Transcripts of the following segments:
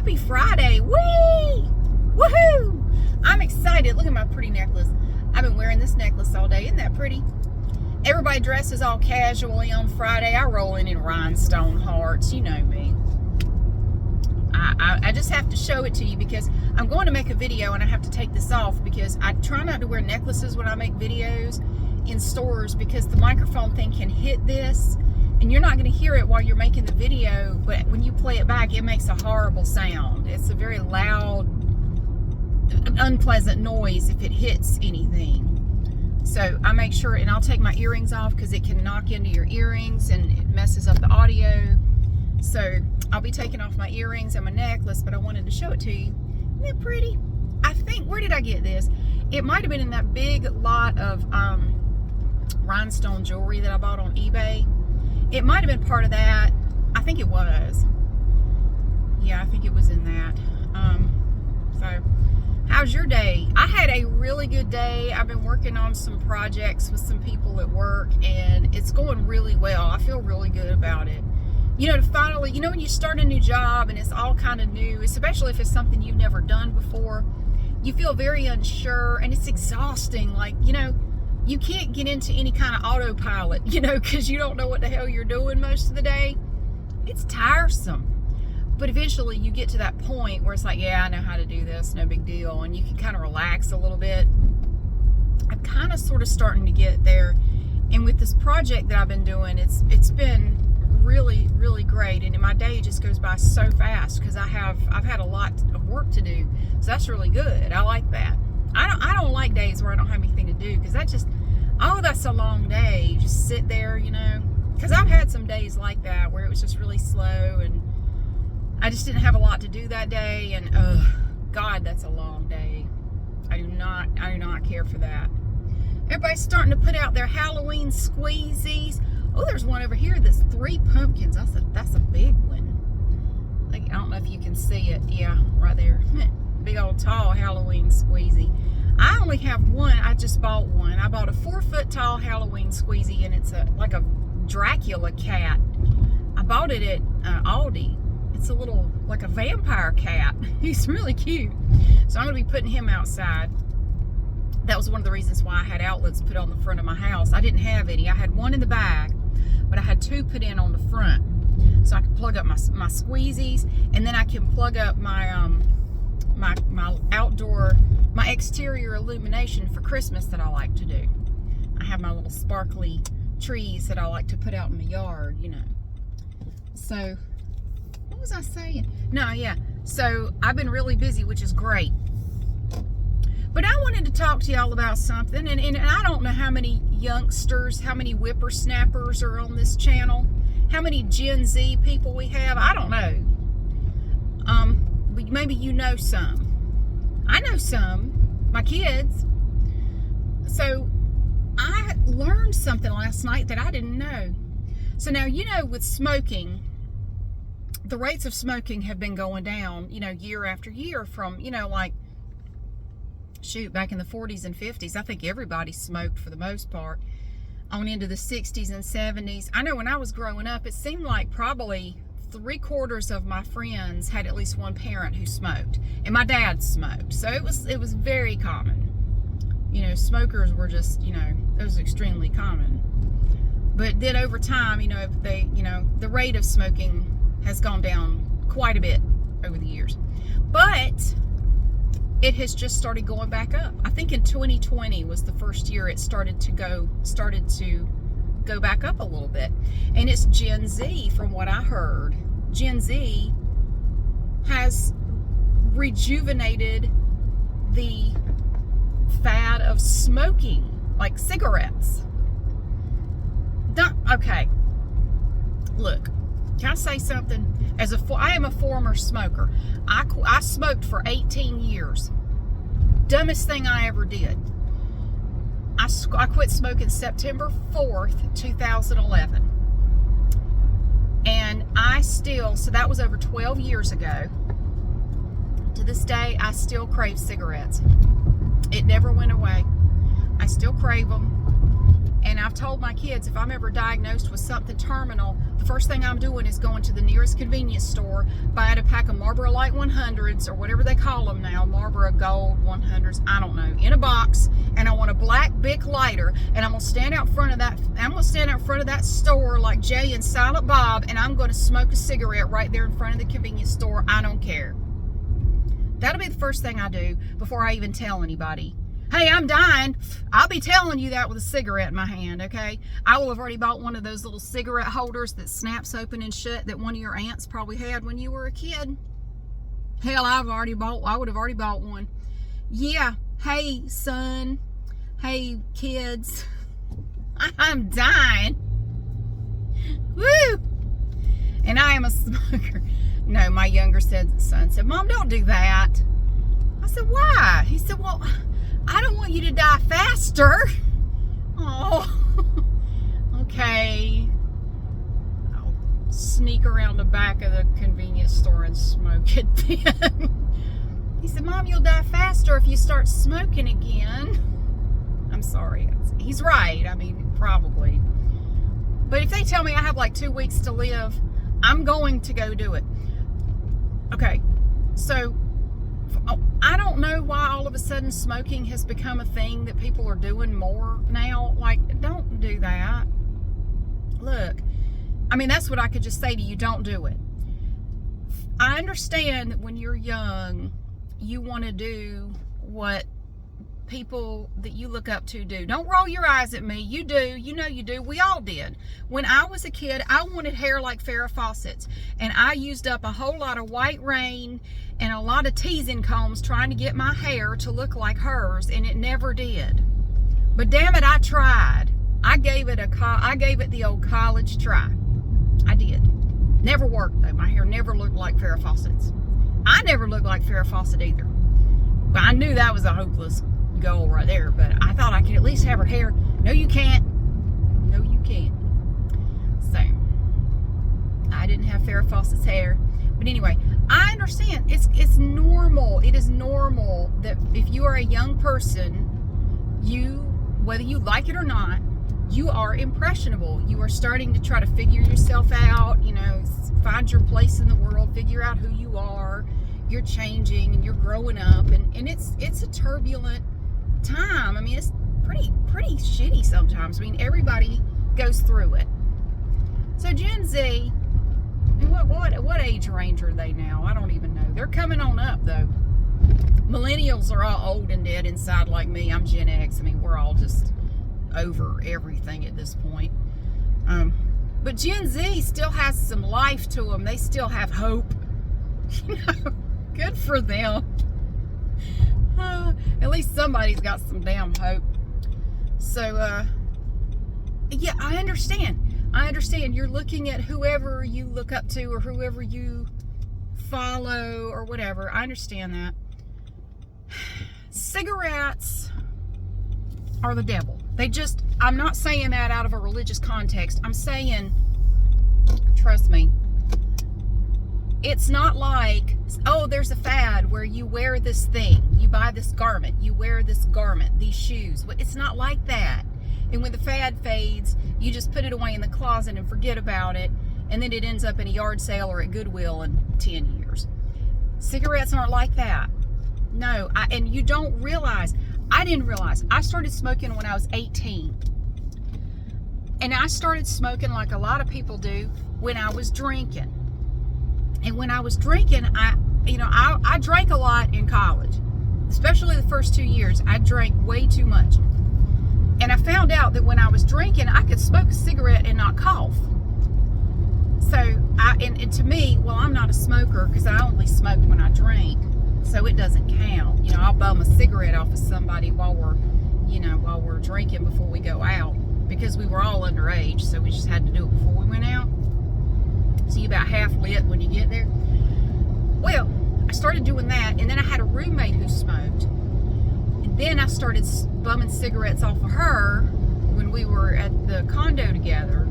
Happy Friday. Whee! Woohoo! I'm excited. Look at my pretty necklace. I've been wearing this necklace all day. Isn't that pretty? Everybody dresses all casually on Friday. I roll in rhinestone hearts. You know me. I just have to show it to you because I'm going to make a video and I have to take this off because I try not to wear necklaces when I make videos in stores because the microphone thing can hit this and you're not going to hear it while you're making the video, but when you play it back, it makes a horrible sound. It's a very loud, unpleasant noise if it hits anything. So I make sure, and I'll take my earrings off because it can knock into your earrings and it messes up the audio. So I'll be taking off my earrings and my necklace, but I wanted to show it to you. Isn't that pretty? I think, where did I get this? It might have been in that big lot of rhinestone jewelry that I bought on eBay. It might have been part of that. I think it was. Yeah, I think it was in that. So, how's your day? I had a really good day. I've been working on some projects with some people at work, and it's going really well. I feel really good about it. You know, to finally, you know, when you start a new job and it's all kind of new, especially if it's something you've never done before, you feel very unsure and it's exhausting. Like, you know, you can't get into any kind of autopilot, you know, because you don't know what the hell you're doing most of the day. It's tiresome. But eventually you get to that point where it's like, yeah, I know how to do this, no big deal. And you can kind of relax a little bit. I'm kind of sort of starting to get there. And with this project that I've been doing, it's been really, really great. And my day just goes by so fast because I've had a lot of work to do. So that's really good. I like that. I don't like days where I don't have anything to do because that just, oh, that's a long day. You just sit there, you know, because I've had some days like that where it was just really slow and I just didn't have a lot to do that day. And God, that's a long day. I do not care for that. Everybody's starting to put out their Halloween squeezies. Oh, there's one over here that's 3 pumpkins. That's a big one. Like, I don't know if you can see it. Yeah, right there. Big old tall Halloween squeezy. I only have one. I just bought one. I bought a 4-foot tall Halloween squeezy, and it's like a Dracula cat. I bought it at Aldi. It's a little, like a vampire cat. He's really cute. So I'm going to be putting him outside. That was one of the reasons why I had outlets put on the front of my house. I didn't have any. I had one in the back, but I had 2 put in on the front. So I can plug up my squeezies, and then I can plug up my outdoor, my exterior illumination for Christmas that I like to do. I have my little sparkly trees that I like to put out in the yard, you know. So, what was I saying? No, yeah. So, I've been really busy, which is great. But I wanted to talk to y'all about something, and I don't know how many youngsters, how many whippersnappers are on this channel, how many Gen Z people we have. I don't know. But maybe you know some. I know some. My kids. So I learned something last night that I didn't know. So now, you know, with smoking, the rates of smoking have been going down, you know, year after year from, you know, like, shoot, back in the 40s and 50s, I think everybody smoked for the most part, on into the 60s and 70s. I know when I was growing up, it seemed like probably 3/4 of my friends had at least one parent who smoked, and my dad smoked. So it was very common. You know, smokers were just, you know, it was extremely common. But then over time, you know, the rate of smoking has gone down quite a bit over the years. But it has just started going back up. I think in 2020 was the first year it started to go back up a little bit. And it's Gen Z, from what I heard. Gen Z has rejuvenated the fad of smoking, like cigarettes. Okay, look, can I say something? I am a former smoker. I smoked for 18 years. Dumbest thing I ever did. I quit smoking September 4th, 2011. And so that was over 12 years ago. To this day, I still crave cigarettes. It never went away. I still crave them. And And I've told my kids, if I'm ever diagnosed with something terminal, the first thing I'm doing is going to the nearest convenience store, buying a pack of Marlboro Light 100s, or whatever they call them now, Marlboro Gold 100s, I don't know, in a box, and I want a black Bic lighter, and I'm gonna stand out front of that store like Jay and Silent Bob, and I'm gonna smoke a cigarette right there in front of the convenience store. I don't care. That'll be the first thing I do before I even tell anybody. Hey, I'm dying. I'll be telling you that with a cigarette in my hand, okay? I will have already bought one of those little cigarette holders that snaps open and shut that one of your aunts probably had when you were a kid. Hell, I would have already bought one. Yeah. Hey, son. Hey, kids. I'm dying. Woo! And I am a smoker. No, my younger son said, Mom, don't do that. I said, why? He said, well, I don't want you to die faster. Oh, okay. I'll sneak around the back of the convenience store and smoke it then. He said, Mom, you'll die faster if you start smoking again. I'm sorry. He's right. I mean, probably. But if they tell me I have like 2 weeks to live, I'm going to go do it. Okay, so I don't know why all of a sudden smoking has become a thing that people are doing more now. Like, don't do that. Look, I mean, that's what I could just say to you. Don't do it. I understand that when you're young, you want to do what people that you look up to do. Don't roll your eyes at me. You do. You know you do. We all did. When I was a kid, I wanted hair like Farrah Fawcett's, and I used up a whole lot of White Rain and a lot of teasing combs trying to get my hair to look like hers, and it never did. But damn it, I tried. I gave it the old college try. I did. Never worked though. My hair never looked like Farrah Fawcett's. I never looked like Farrah Fawcett either. But I knew that was a hopeless goal right there, but I thought I could at least have her hair. No, you can't. No, you can't. So, I didn't have Farrah Fawcett's hair. But anyway, I understand. It's normal. It is normal that if you are a young person, whether you like it or not, you are impressionable. You are starting to try to figure yourself out, find your place in the world, figure out who you are. You're changing and you're growing up, and it's a turbulent time. I mean, it's pretty shitty sometimes. I mean, everybody goes through it. So Gen Z, I mean, what age range are they now? I don't even know. They're coming on up though. Millennials are all old and dead inside like me. I'm Gen X. I mean, we're all just over everything at this point. But Gen Z still has some life to them. They still have hope. Good for them. At least somebody's got some damn hope. So, yeah, I understand. You're looking at whoever you look up to or whoever you follow or whatever. I understand that. Cigarettes are the devil. I'm not saying that out of a religious context. I'm saying, trust me, it's not like, oh, there's a fad where you wear this thing, you buy this garment, you wear this garment, these shoes. It's not like that. And when the fad fades, you just put it away in the closet and forget about it, and then it ends up in a yard sale or at Goodwill in 10 years. Cigarettes aren't like that. No, and you don't realize, I didn't realize, I started smoking when I was 18. And I started smoking like a lot of people do when I was drinking. And when I was drinking, I drank a lot in college, especially the first 2 years. I drank way too much. And I found out that when I was drinking, I could smoke a cigarette and not cough. So, and to me, well, I'm not a smoker because I only smoked when I drank. So it doesn't count. I'll bum a cigarette off of somebody while we're drinking before we go out, because we were all underage, so we just had to do it before we went out. So you about half lit when you get there. Well, I started doing that, and then I had a roommate who smoked. And then I started bumming cigarettes off of her when we were at the condo together.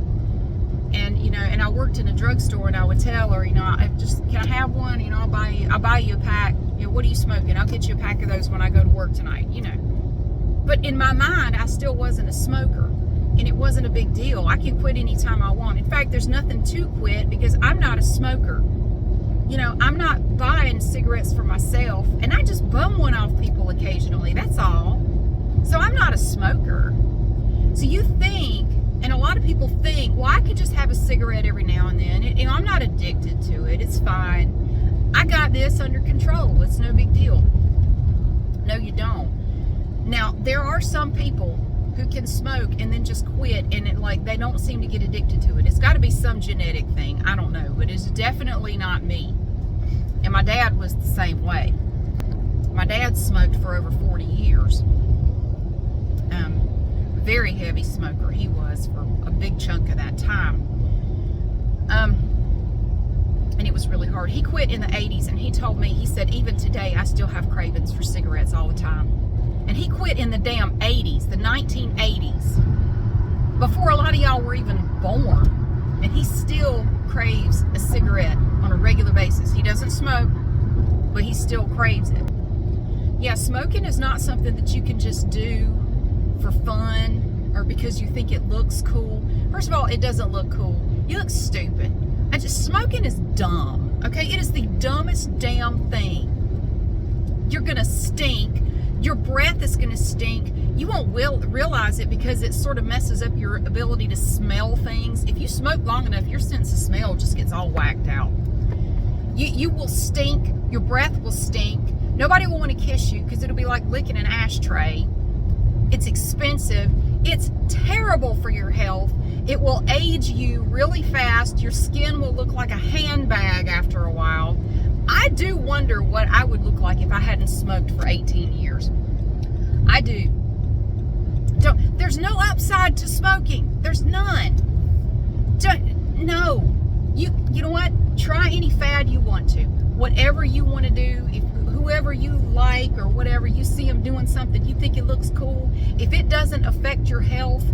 And, and I worked in a drugstore, and I would tell her, can I have one? I'll buy you a pack. What are you smoking? I'll get you a pack of those when I go to work tonight, But in my mind, I still wasn't a smoker. and it wasn't a big deal. I can quit anytime I want. In fact, there's nothing to quit because I'm not a smoker. You know, I'm not buying cigarettes for myself, and I just bum one off people occasionally, that's all. So I'm not a smoker. So you think, and a lot of people think, well, I could just have a cigarette every now and then. You know, I'm not addicted to it. It's fine. I got this under control. It's no big deal. No, you don't. Now, there are some people who can smoke and then just quit, and they don't seem to get addicted to it. It's got to be some genetic thing. I don't know, but it's definitely not me. And my dad was the same way. My dad smoked for over 40 years. Very heavy smoker he was for a big chunk of that time. And it was really hard. He quit in the 80s, and he told me, he said, even today I still have cravings for cigarettes all the time. And he quit in the damn 80s, the 1980s, before a lot of y'all were even born. And he still craves a cigarette on a regular basis. He doesn't smoke, but he still craves it. Yeah, smoking is not something that you can just do for fun or because you think it looks cool. First of all, it doesn't look cool. You look stupid. Smoking is dumb, okay? It is the dumbest damn thing. You're gonna stink. Your breath is gonna stink. You won't realize it because it sort of messes up your ability to smell things. If you smoke long enough, your sense of smell just gets all whacked out. You will stink. Your breath will stink. Nobody will want to kiss you because it'll be like licking an ashtray. It's expensive. It's terrible for your health. It will age you really fast. Your skin will look like a handbag after a while. I do wonder what I would look like if I hadn't smoked for 18 years. I do. There's no upside to smoking. There's none. No. You know what? Try any fad you want to. Whatever you want to do, if whoever you like or whatever, you see them doing something, you think it looks cool. If it doesn't affect your health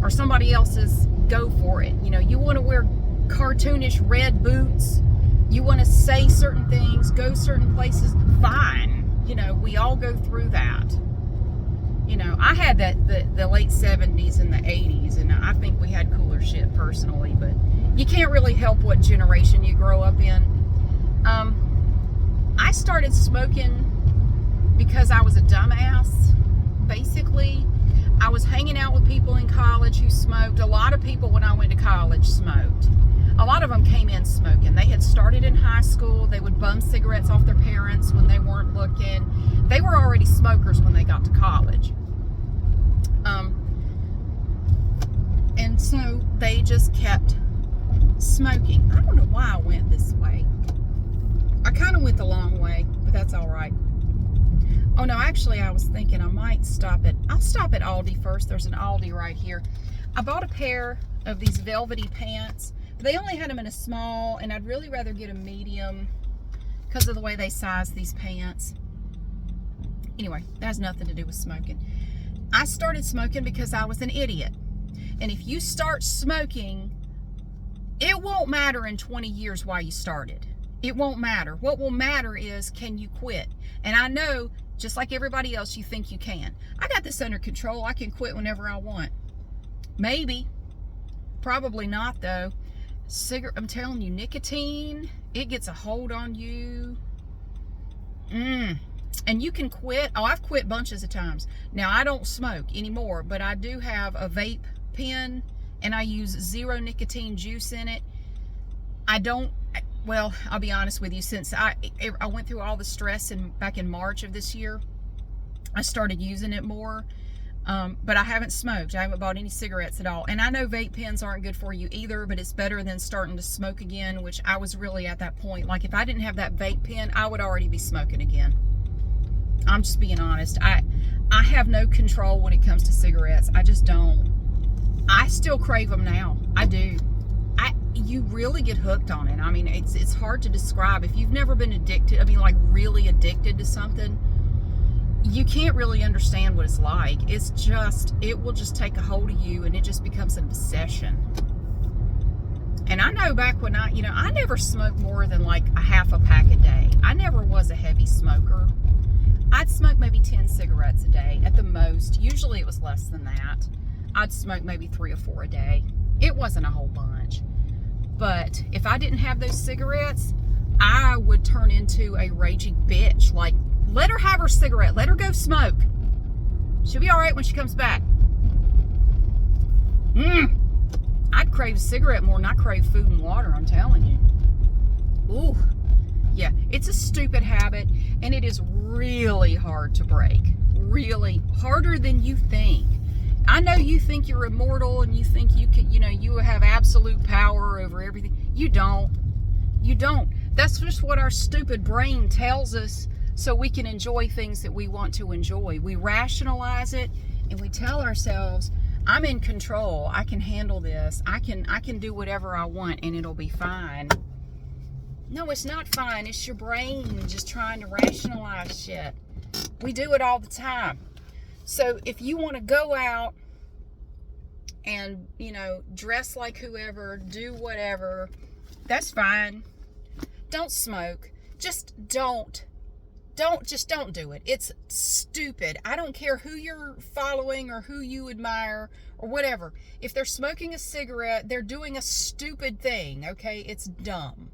or somebody else's, go for it. You know, you want to wear cartoonish red boots. You want to say certain things, go certain places, fine. You know, we all go through that. You know, I had the late 70s and the 80s, and I think we had cooler shit personally, but you can't really help what generation you grow up in. I started smoking because I was a dumbass, basically. I was hanging out with people in college who smoked. A lot of people when I went to college smoked. A lot of them came in smoking. They had started in high school. They would bum cigarettes off their parents when they weren't looking. They were already smokers when they got to college. And so they just kept smoking. I don't know why I went this way. I kind of went the long way, but that's all right. Oh no, actually I was thinking I might I'll stop at Aldi first. There's an Aldi right here. I bought a pair of these velvety pants. They only had them in a small, and I'd really rather get a medium because of the way they size these pants. Anyway, that has nothing to do with smoking. I started smoking because I was an idiot. And if you start smoking, it won't matter in 20 years why you started. It won't matter. What will matter is, can you quit? And I know, just like everybody else, you think you can. I got this under control. I can quit whenever I want. Maybe. Probably not, though. I'm telling you, nicotine, it gets a hold on you. And you can quit. Oh, I've quit bunches of times. Now, I don't smoke anymore, but I do have a vape pen, and I use zero nicotine juice in it. Well, I'll be honest with you, since I went through all the stress back in March of this year, I started using it more. But I haven't smoked. I haven't bought any cigarettes at all. And I know vape pens aren't good for you either, but it's better than starting to smoke again, which I was really at that point. Like, if I didn't have that vape pen, I would already be smoking again. I'm just being honest. I have no control when it comes to cigarettes. I just don't. I still crave them now. I do. You really get hooked on it. I mean, it's hard to describe. If you've never been addicted, I mean, like really addicted to something, you can't really understand what it's like. It will just take a hold of you, and it just becomes an obsession. And I know back when I never smoked more than like a half a pack a day. I never was a heavy smoker. I'd smoke maybe 10 cigarettes a day at the most. Usually it was less than that. I'd smoke maybe 3 or 4 a day. It wasn't a whole bunch. But if I didn't have those cigarettes, I would turn into a raging bitch. Like, let her have her cigarette. Let her go smoke. She'll be all right when she comes back. I'd crave a cigarette more than I crave food and water, I'm telling you. Ooh. Yeah, it's a stupid habit, and it is really hard to break. Really harder than you think. I know you think you're immortal and you think you can, you have absolute power over everything. You don't. You don't. That's just what our stupid brain tells us so we can enjoy things that we want to enjoy. We rationalize it and we tell ourselves, I'm in control. I can handle this. I can do whatever I want and it'll be fine. No, it's not fine. It's your brain just trying to rationalize shit. We do it all the time. So if you want to go out and, dress like whoever, do whatever, that's fine. Don't smoke. Just don't do it. It's stupid. I don't care who you're following or who you admire or whatever. If they're smoking a cigarette, they're doing a stupid thing, okay? It's dumb.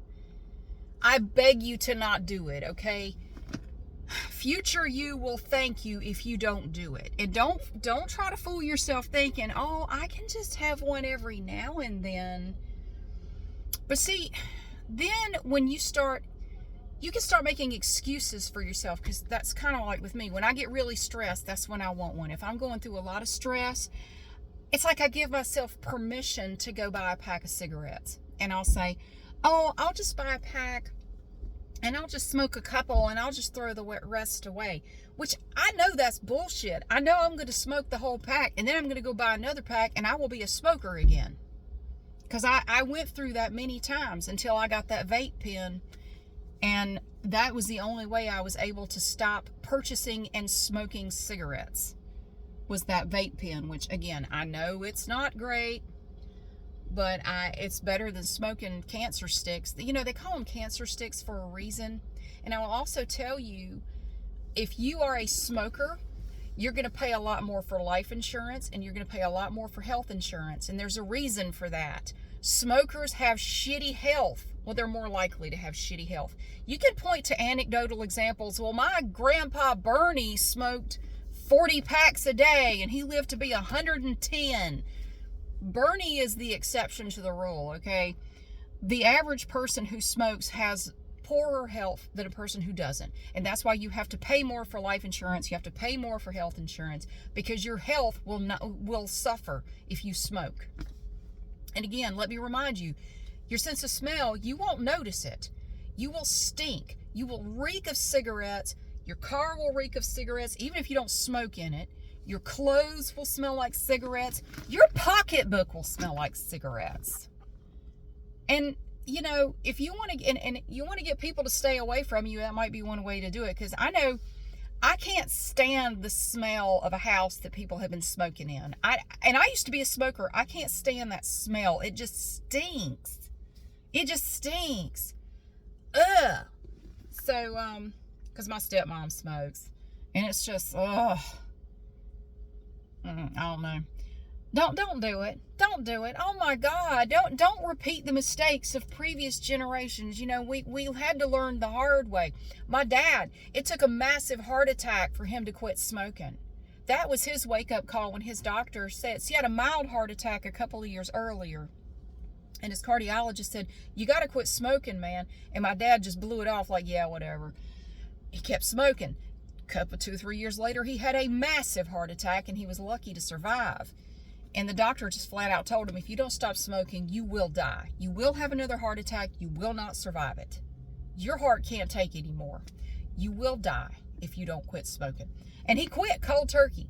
I beg you to not do it, okay? Future you will thank you if you don't do it. And don't try to fool yourself thinking, oh, I can just have one every now and then. But see, then when you can start making excuses for yourself, because that's kind of like with me. When I get really stressed, that's when I want one. If I'm going through a lot of stress, it's like I give myself permission to go buy a pack of cigarettes. And I'll say, oh, I'll just buy a pack and I'll just smoke a couple and I'll just throw the rest away. Which I know that's bullshit. I know I'm going to smoke the whole pack and then I'm going to go buy another pack and I will be a smoker again. Because I went through that many times until I got that vape pen. And that was the only way I was able to stop purchasing and smoking cigarettes, was that vape pen, which again, I know it's not great, but it's better than smoking cancer sticks. They call them cancer sticks for a reason. And I will also tell you, if you are a smoker, you're going to pay a lot more for life insurance and you're going to pay a lot more for health insurance. And there's a reason for that. Smokers have shitty health. Well, they're more likely to have shitty health. You can point to anecdotal examples. Well, my grandpa Bernie smoked 40 packs a day and he lived to be 110. Bernie is the exception to the rule, okay? The average person who smokes has poorer health than a person who doesn't. And that's why you have to pay more for life insurance. You have to pay more for health insurance because your health will suffer if you smoke. And again, let me remind you, your sense of smell, you won't notice it. You will stink. You will reek of cigarettes. Your car will reek of cigarettes, even if you don't smoke in it. Your clothes will smell like cigarettes. Your pocketbook will smell like cigarettes. And, if you want to, and you want to get people to stay away from you, that might be one way to do it. Because I know I can't stand the smell of a house that people have been smoking in. I used to be a smoker. I can't stand that smell. It just stinks. It just stinks. Ugh. So, because my stepmom smokes. And it's just, ugh. I don't know. Don't do it. Don't do it. Oh my God. Don't repeat the mistakes of previous generations. We had to learn the hard way. My dad, it took a massive heart attack for him to quit smoking. That was his wake-up call when his doctor said, he had a mild heart attack a couple of years earlier. And his cardiologist said, you got to quit smoking, man. And my dad just blew it off like, yeah, whatever. He kept smoking. Couple 2-3 years later, he had a massive heart attack and he was lucky to survive. And the doctor just flat out told him, if you don't stop smoking, you will die. You will have another heart attack. You will not survive it. Your heart can't take anymore. You will die if you don't quit smoking. And he quit cold turkey.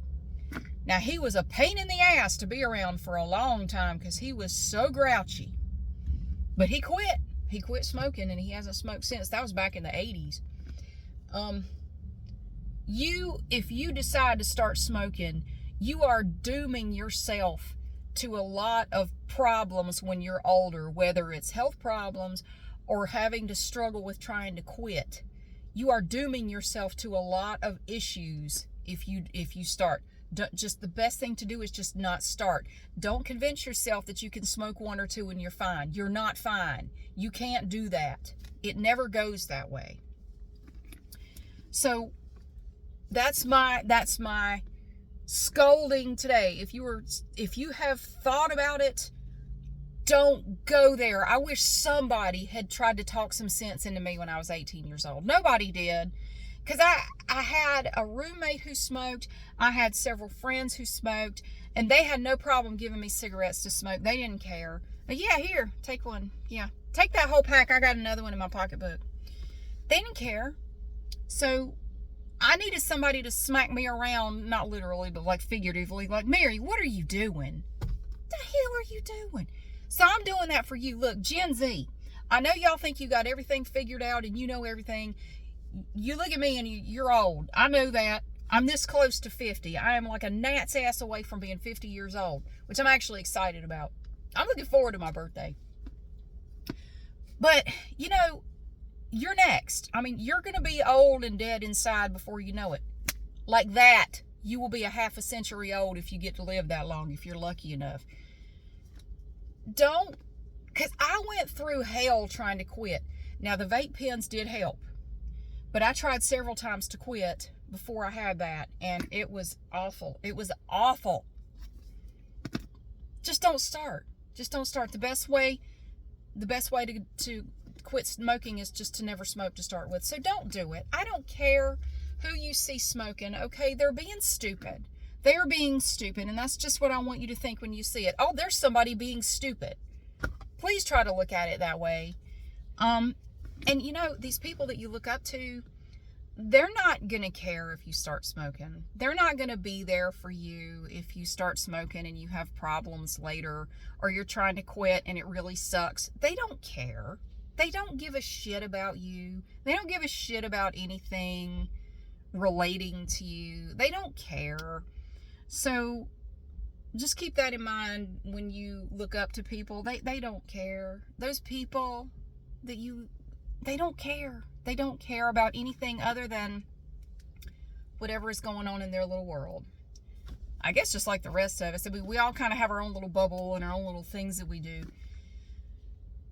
Now, he was a pain in the ass to be around for a long time because he was so grouchy. But he quit. He quit smoking and he hasn't smoked since. That was back in the 80s. If you decide to start smoking, you are dooming yourself to a lot of problems when you're older, whether it's health problems or having to struggle with trying to quit. You are dooming yourself to a lot of issues if you start. Just the best thing to do is just not start. Don't convince yourself that you can smoke 1 or 2 and you're fine. You're not fine. You can't do that. It never goes that way. So that's my scolding today. If you have thought about it, don't go there. I wish somebody had tried to talk some sense into me when I was 18 years old. Nobody did. Because I had a roommate who smoked. I had several friends who smoked. And they had no problem giving me cigarettes to smoke. They didn't care. But yeah, here, take one. Yeah, take that whole pack. I got another one in my pocketbook. They didn't care. So I needed somebody to smack me around, not literally, but like figuratively. Like, Mary, what are you doing? What the hell are you doing? So I'm doing that for you. Look, Gen Z, I know y'all think you got everything figured out and you know everything. You look at me and you're old. I know that. I'm this close to 50. I am like a gnat's ass away from being 50 years old, which I'm actually excited about. I'm looking forward to my birthday. But, you know, you're next. I mean, you're going to be old and dead inside before you know it. Like that, you will be a half a century old if you get to live that long, if you're lucky enough. Because I went through hell trying to quit. Now, the vape pens did help. But I tried several times to quit before I had that, and it was awful. It was awful. Just don't start. Just don't start. The best way to quit smoking is just to never smoke to start with. So don't do it. I don't care who you see smoking. Okay, they're being stupid. They are being stupid, and that's just what I want you to think when you see it. Oh, there's somebody being stupid. Please try to look at it that way. And you know, these people that you look up to, they're not going to care if you start smoking. They're not going to be there for you if you start smoking and you have problems later, or you're trying to quit and it really sucks. They don't care. They don't give a shit about you. They don't give a shit about anything relating to you. They don't care. So just keep that in mind when you look up to people. They don't care. Those people that they don't care. They don't care about anything other than whatever is going on in their little world. I guess just like the rest of us. I mean, we all kind of have our own little bubble and our own little things that we do.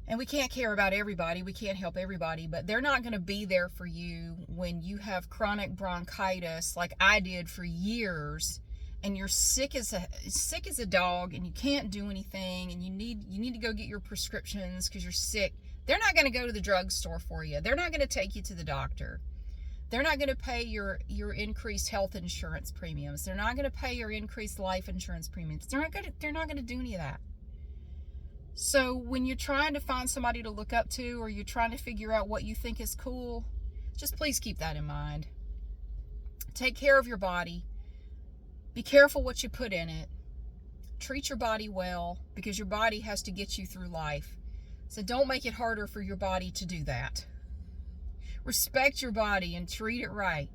And we can't care about everybody. We can't help everybody. But they're not going to be there for you when you have chronic bronchitis like I did for years. And you're sick as a dog and you can't do anything. And you need to go get your prescriptions because you're sick. They're not going to go to the drugstore for you. They're not going to take you to the doctor. They're not going to pay your increased health insurance premiums. They're not going to pay your increased life insurance premiums. They're not going to do any of that. So when you're trying to find somebody to look up to, or you're trying to figure out what you think is cool, just please keep that in mind. Take care of your body. Be careful what you put in it. Treat your body well, because your body has to get you through life. So don't make it harder for your body to do that. Respect your body and treat it right.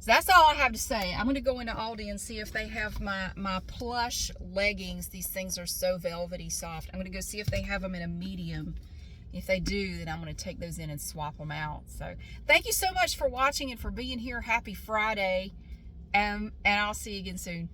So that's all I have to say. I'm going to go into Aldi and see if they have my plush leggings. These things are so velvety soft. I'm going to go see if they have them in a medium. If they do, then I'm going to take those in and swap them out. So thank you so much for watching and for being here. Happy Friday. And I'll see you again soon.